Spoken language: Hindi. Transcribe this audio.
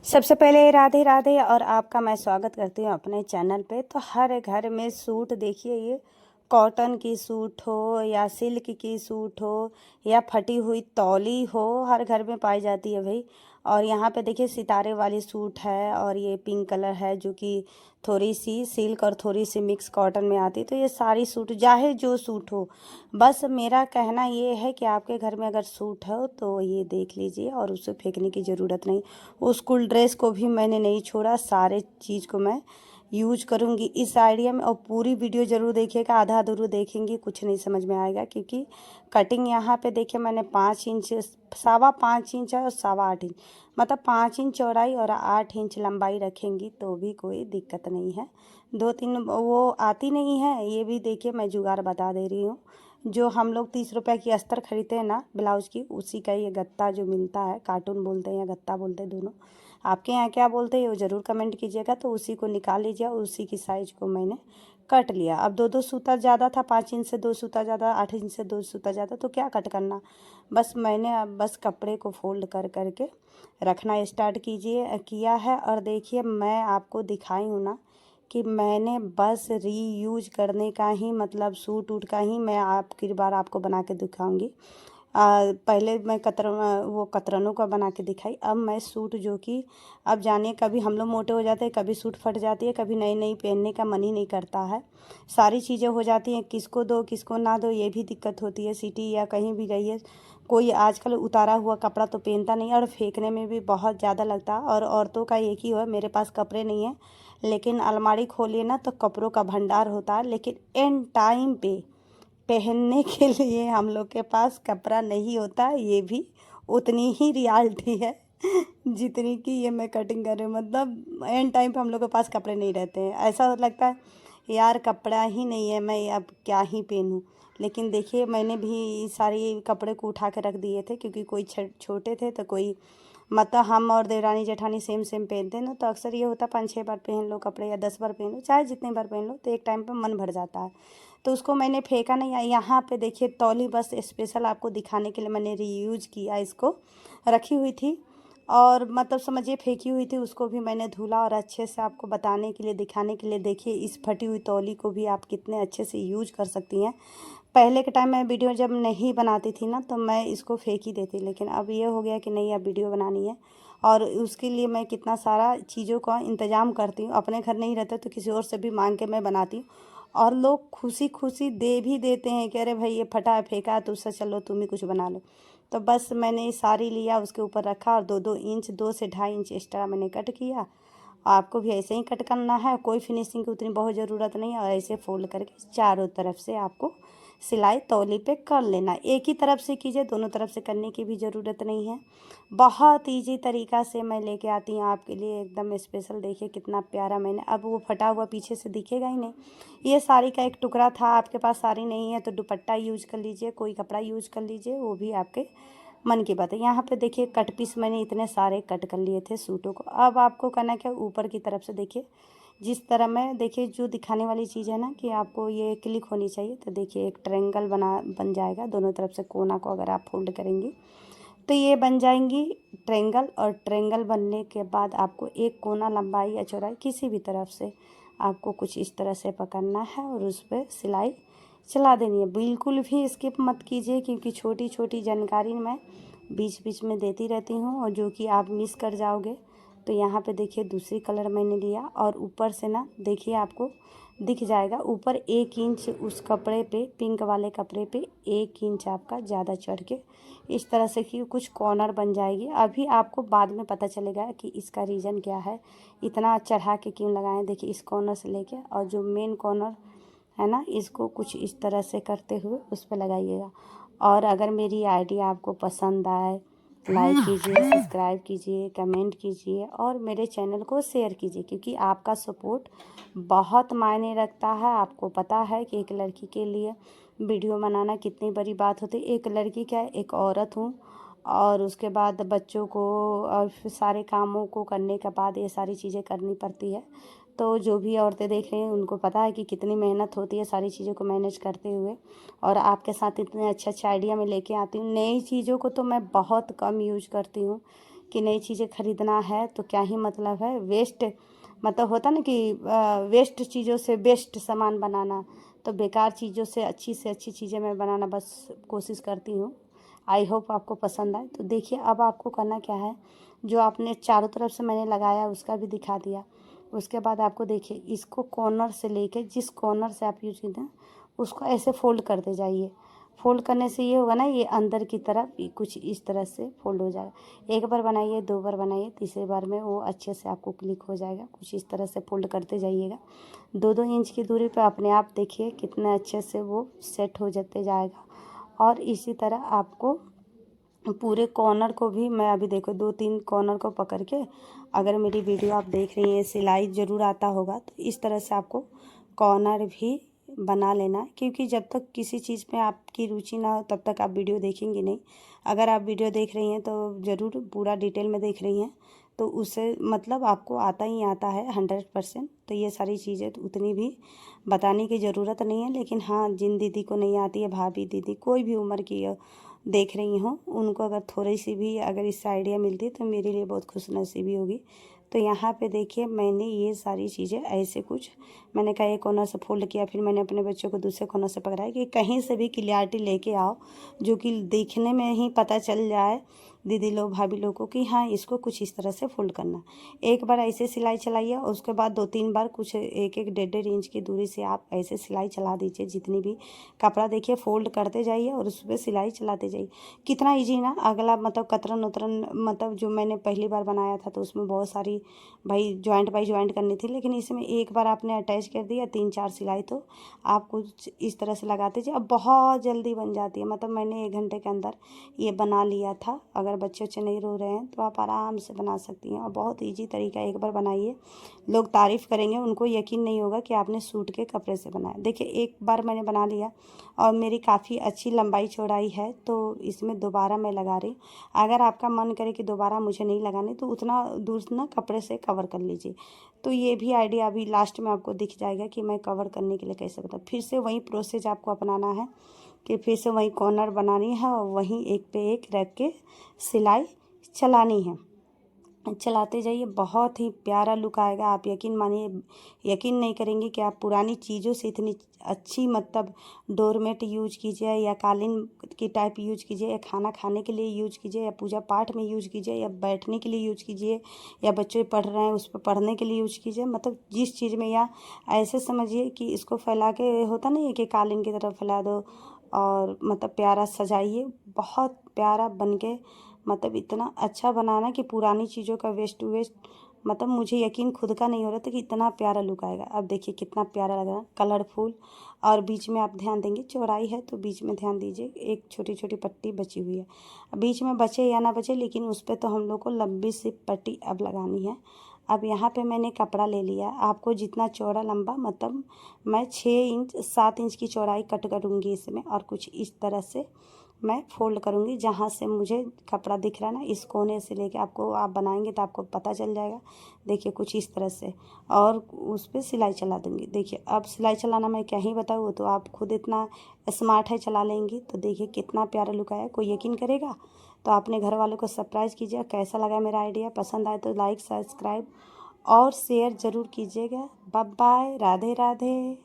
सबसे पहले राधे राधे और आपका मैं स्वागत करती हूँ अपने चैनल पे। तो हर घर में सूट देखिए, ये कॉटन की सूट हो या सिल्क की सूट हो या फटी हुई तौली हो, हर घर में पाई जाती है भाई। और यहाँ पे देखिए सितारे वाली सूट है और ये पिंक कलर है जो कि थोड़ी सी सिल्क और थोड़ी सी मिक्स कॉटन में आती है। तो ये सारी सूट चाहे जो सूट हो, बस मेरा कहना ये है कि आपके घर में अगर सूट हो तो ये देख लीजिए और उसे फेंकने की ज़रूरत नहीं। वो स्कूल ड्रेस को भी मैंने नहीं छोड़ा, सारे चीज़ को मैं यूज करूँगी इस आइडिया में। और पूरी वीडियो ज़रूर देखिएगा, आधा अधूरा देखेंगी कुछ नहीं समझ में आएगा, क्योंकि कटिंग यहाँ पे देखिए मैंने 5 इंच, 5.25 इंच और 8.25 इंच, मतलब 5 इंच चौड़ाई और 8 इंच लंबाई रखेंगी तो भी कोई दिक्कत नहीं है। 2-3 वो आती नहीं है, ये भी देखिए मैं जुगाड़ बता दे रही हूँ। जो हम लोग 30 रुपए की अस्तर खरीदते हैं ना ब्लाउज की, उसी का ये गत्ता जो मिलता है, कार्टून बोलते हैं या गत्ता बोलते हैं, दोनों आपके यहाँ क्या बोलते हैं वो ज़रूर कमेंट कीजिएगा। तो उसी को निकाल लीजिए और उसी की साइज को मैंने कट लिया। अब 2-2 सूता ज़्यादा था, 5 इंच से 2 सूता ज़्यादा, 8 इंच से 2 सूता ज़्यादा, तो क्या कट करना। बस मैंने अब बस कपड़े को फोल्ड कर करके रखना स्टार्ट किया है। और देखिए मैं आपको दिखाई हूँ ना कि मैंने बस रीयूज करने का ही, मतलब सूट वूट का ही मैं आपकी बार आपको बना के दिखाऊंगी। पहले मैं कतरनों का बना के दिखाई। अब मैं सूट जो कि अब जानिए, कभी हम लोग मोटे हो जाते हैं, कभी सूट फट जाती है, कभी नई नई पहनने का मन ही नहीं करता है, सारी चीज़ें हो जाती हैं, किसको दो किसको ना दो ये भी दिक्कत होती है। सिटी या कहीं भी गई है, कोई आजकल उतारा हुआ कपड़ा तो पहनता नहीं है और फेंकने में भी बहुत ज़्यादा लगता है। और औरतों का एक ही है, मेरे पास कपड़े नहीं हैं, लेकिन अलमारी खोलिए ना तो कपड़ों का भंडार होता है, लेकिन एंड टाइम पे पहनने के लिए हम लोग के पास कपड़ा नहीं होता। ये भी उतनी ही रियलिटी है जितनी कि ये मैं कटिंग कर रही हूँ। मतलब एंड टाइम पे हम लोग के पास कपड़े नहीं रहते हैं, ऐसा लगता है यार कपड़ा ही नहीं है, मैं अब क्या ही पहनूँ। लेकिन देखिए मैंने भी सारे कपड़े को उठा के रख दिए थे, क्योंकि कोई छोटे थे तो कोई, मतलब हम और देवरानी जेठानी सेम सेम पहनते हैं ना, तो अक्सर ये होता 5-6 बार पहन लो कपड़े या 10 बार पहन लो, चाहे जितने बार पहन लो, तो एक टाइम पे मन भर जाता है। तो उसको मैंने फेंका नहीं। यहाँ पे देखिए तौली बस स्पेशल आपको दिखाने के लिए मैंने रीयूज किया, इसको रखी हुई थी और मतलब समझिए फेंकी हुई थी, उसको भी मैंने धुला और अच्छे से आपको बताने के लिए, दिखाने के लिए। देखिए इस फटी हुई तौली को भी आप कितने अच्छे से यूज कर सकती हैं। पहले के टाइम में वीडियो जब नहीं बनाती थी ना तो मैं इसको फेंक ही देती, लेकिन अब ये हो गया कि नहीं अब वीडियो बनानी है, और उसके लिए मैं कितना सारा चीज़ों का इंतज़ाम करती हूँ। अपने घर नहीं रहता तो किसी और से भी मांग के मैं बनाती हूँ, और लोग खुशी खुशी दे भी देते हैं कि अरे भाई ये फटा है फेंका है तो उससे चलो तुम ही कुछ बना लो। तो बस मैंने सारी लिया, उसके ऊपर रखा और 2-2 इंच, 2 से 2.5 इंच एक्स्ट्रा मैंने कट किया। आपको भी ऐसे ही कट करना है, कोई फिनिशिंग की उतनी बहुत ज़रूरत नहीं है। और ऐसे फोल्ड करके चारों तरफ से आपको सिलाई तौली पे कर लेना। एक ही तरफ से कीजिए, दोनों तरफ से करने की भी ज़रूरत नहीं है। बहुत इजी तरीका से मैं लेके आती हूँ आपके लिए एकदम स्पेशल। देखिए कितना प्यारा मैंने, अब वो फटा हुआ पीछे से दिखेगा ही नहीं। ये साड़ी का एक टुकड़ा था, आपके पास साड़ी नहीं है तो दुपट्टा यूज कर लीजिए, कोई कपड़ा यूज कर लीजिए, वो भी आपके मन की बात है। यहाँ पे देखिए कट पीस मैंने इतने सारे कट कर लिए थे सूटों को। अब आपको करना क्या, ऊपर की तरफ से देखिए जिस तरह मैं, देखिए जो दिखाने वाली चीज़ है ना कि आपको ये क्लिक होनी चाहिए, तो देखिए एक ट्रायंगल बन जाएगा दोनों तरफ से। कोना को अगर आप फोल्ड करेंगी तो ये बन जाएंगी ट्रायंगल, और ट्रायंगल बनने के बाद आपको एक कोना लंबाई या चौड़ाई किसी भी तरफ से आपको कुछ इस तरह से पकड़ना है और उस पर सिलाई चला देनी है। बिल्कुल भी स्किप मत कीजिए, क्योंकि छोटी छोटी जानकारी मैं बीच बीच में देती रहती हूँ और जो कि आप मिस कर जाओगे। तो यहाँ पे देखिए दूसरी कलर मैंने लिया और ऊपर से ना देखिए आपको दिख जाएगा ऊपर 1 इंच, उस कपड़े पे, पिंक वाले कपड़े पे 1 इंच आपका ज़्यादा चढ़ के इस तरह से कि कुछ कॉर्नर बन जाएगी। अभी आपको बाद में पता चलेगा कि इसका रीज़न क्या है, इतना चढ़ा के क्यों लगाएं। देखिए इस कॉर्नर से लेके और जो मेन कॉर्नर है ना, इसको कुछ इस तरह से करते हुए उस पर लगाइएगा। और अगर मेरी आइडिया आपको पसंद आए, लाइक कीजिए, सब्सक्राइब कीजिए, कमेंट कीजिए और मेरे चैनल को शेयर कीजिए, क्योंकि आपका सपोर्ट बहुत मायने रखता है। आपको पता है कि एक लड़की के लिए वीडियो बनाना कितनी बड़ी बात होती है। एक लड़की क्या है, एक औरत हूँ, और उसके बाद बच्चों को और फिर सारे कामों को करने के बाद ये सारी चीज़ें करनी पड़ती है। तो जो भी औरतें देख रही हैं उनको पता है कि कितनी मेहनत होती है सारी चीज़ों को मैनेज करते हुए। और आपके साथ इतने अच्छे अच्छे आइडिया मैं लेके आती हूँ। नई चीज़ों को तो मैं बहुत कम यूज करती हूँ, कि नई चीज़ें ख़रीदना है तो क्या ही मतलब है। वेस्ट मतलब होता ना कि वेस्ट चीज़ों से बेस्ट सामान बनाना, तो बेकार चीज़ों से अच्छी चीज़ें मैं बनाना बस कोशिश करती हूँ। आई होप आपको पसंद आए। तो देखिए अब आपको करना क्या है, जो आपने चारों तरफ से मैंने लगाया उसका भी दिखा दिया। उसके बाद आपको देखिए इसको कॉर्नर से लेके जिस कॉर्नर से आप यूज करते हैं उसको ऐसे फोल्ड करते जाइए। फोल्ड करने से ये होगा ना, ये अंदर की तरफ कुछ इस तरह से फोल्ड हो जाएगा। एक बार बनाइए, 2 बार बनाइए, तीसरे बार में वो अच्छे से आपको क्लिक हो जाएगा। कुछ इस तरह से फोल्ड करते जाइएगा। 2-2 इंच की दूरी पे अपने आप देखिए कितने अच्छे से वो सेट हो जाते जाएगा। और इसी तरह आपको पूरे कॉर्नर को भी मैं अभी देखो 2-3 कॉर्नर को पकड़ के, अगर मेरी वीडियो आप देख रही हैं, सिलाई ज़रूर आता होगा, तो इस तरह से आपको कॉर्नर भी बना लेना है। क्योंकि जब तक किसी चीज़ में आपकी रुचि ना हो तब तक आप वीडियो देखेंगे नहीं। अगर आप वीडियो देख रही हैं तो ज़रूर पूरा डिटेल में देख रही हैं, तो उससे मतलब आपको आता ही आता है 100%। तो ये सारी चीज़ें तो उतनी भी बताने की ज़रूरत नहीं है। लेकिन हाँ, जिन दीदी को नहीं आती है, भाभी दीदी कोई भी उम्र की देख रही हो, उनको अगर थोड़ी सी भी अगर इससे आइडिया मिलती है तो मेरे लिए बहुत खुशनसीबी होगी। तो यहाँ पे देखिए मैंने ये सारी चीज़ें ऐसे कुछ मैंने कहा एक कोना से फोल्ड किया, फिर मैंने अपने बच्चों को दूसरे कोना से पकड़ाया कि कहीं से भी क्लियरिटी लेके आओ, जो कि देखने में ही पता चल जाए दीदी लोग भाभी लोग को कि हाँ इसको कुछ इस तरह से फोल्ड करना। एक बार ऐसे सिलाई चलाइए, उसके बाद 2-3 बार कुछ 1-1 1.5 इंच की दूरी से आप ऐसे सिलाई चला दीजिए। जितनी भी कपड़ा देखिए फोल्ड करते जाइए और उस पर सिलाई चलाते जाइए। कितना ईजी ना। अगला मतलब कतरन उतरन मतलब जो मैंने पहली बार बनाया था तो उसमें बहुत सारी भाई जॉइंट बाई जॉइंट करनी थी, लेकिन इसमें एक बार आपने अटैच कर दिया 3-4 सिलाई, तो आप कुछ इस तरह से लगाते जाइए। अब बहुत जल्दी बन जाती है। मतलब मैंने 1 घंटे के अंदर ये बना लिया था। अगर बच्चे नहीं रो रहे हैं तो आप आराम से बना सकती हैं, और बहुत ईजी तरीका। एक बार बनाइए, लोग तारीफ़ करेंगे, उनको यकीन नहीं होगा कि आपने सूट के कपड़े से बनाया। देखिए एक बार मैंने बना लिया और मेरी काफ़ी अच्छी लंबाई चौड़ाई है, तो इसमें दोबारा मैं लगा रही। अगर आपका मन करे कि दोबारा मुझे नहीं लगानी तो उतना दूर ना कपड़े से कवर कर लीजिए। तो ये भी आइडिया अभी लास्ट में आपको दिख जाएगा कि मैं कवर करने के लिए कैसे बताऊँ। फिर से वही प्रोसेस आपको अपनाना है कि फिर से वही कॉर्नर बनानी है और वहीं एक पे एक रख के सिलाई चलानी है। चलाते जाइए, बहुत ही प्यारा लुक आएगा। आप यकीन मानिए, यकीन नहीं करेंगे कि आप पुरानी चीज़ों से इतनी अच्छी मतलब डोरमेट यूज कीजिए या कालीन की टाइप यूज कीजिए, या खाना खाने के लिए यूज कीजिए, या पूजा पाठ में यूज कीजिए, या बैठने के लिए यूज कीजिए, या बच्चे पढ़ रहे हैं उस पर पढ़ने के लिए यूज कीजिए। मतलब जिस चीज़ में, या ऐसे समझिए कि इसको फैला के होता नहीं है कि कालीन की तरफ फैला दो और मतलब प्यारा सजाइए। बहुत प्यारा बन के मतलब इतना अच्छा बनाना कि पुरानी चीज़ों का वेस्ट टू वेस्ट मतलब मुझे यकीन खुद का नहीं हो रहा था कि इतना प्यारा लुक आएगा। अब देखिए कितना प्यारा लग रहा है, कलरफुल। और बीच में आप ध्यान देंगे, चौड़ाई है तो बीच में ध्यान दीजिए एक छोटी छोटी पट्टी बची हुई है। बीच में बचे या ना बचे, लेकिन उस पर तो हम लोग को लंबी सी पट्टी अब लगानी है। अब यहाँ पे मैंने कपड़ा ले लिया। आपको जितना चौड़ा लंबा, मतलब मैं 6 इंच 7 इंच की चौड़ाई कट करूँगी इसमें, और कुछ इस तरह से मैं फोल्ड करूँगी। जहाँ से मुझे कपड़ा दिख रहा है ना, इस कोने से लेके आपको, आप बनाएंगे तो आपको पता चल जाएगा। देखिए कुछ इस तरह से, और उस पर सिलाई चला दूँगी। देखिए अब सिलाई चलाना मैं क्या ही बताऊँ, तो आप खुद इतना स्मार्ट है, चला लेंगी। तो देखिए कितना प्यारा लुक आया। कोई यकीन करेगा? तो अपने घर वालों को सरप्राइज़ कीजिए। कैसा लगा मेरा आइडिया? पसंद आए तो लाइक, सब्सक्राइब और शेयर ज़रूर कीजिएगा। Bye bye, Radhe Radhe.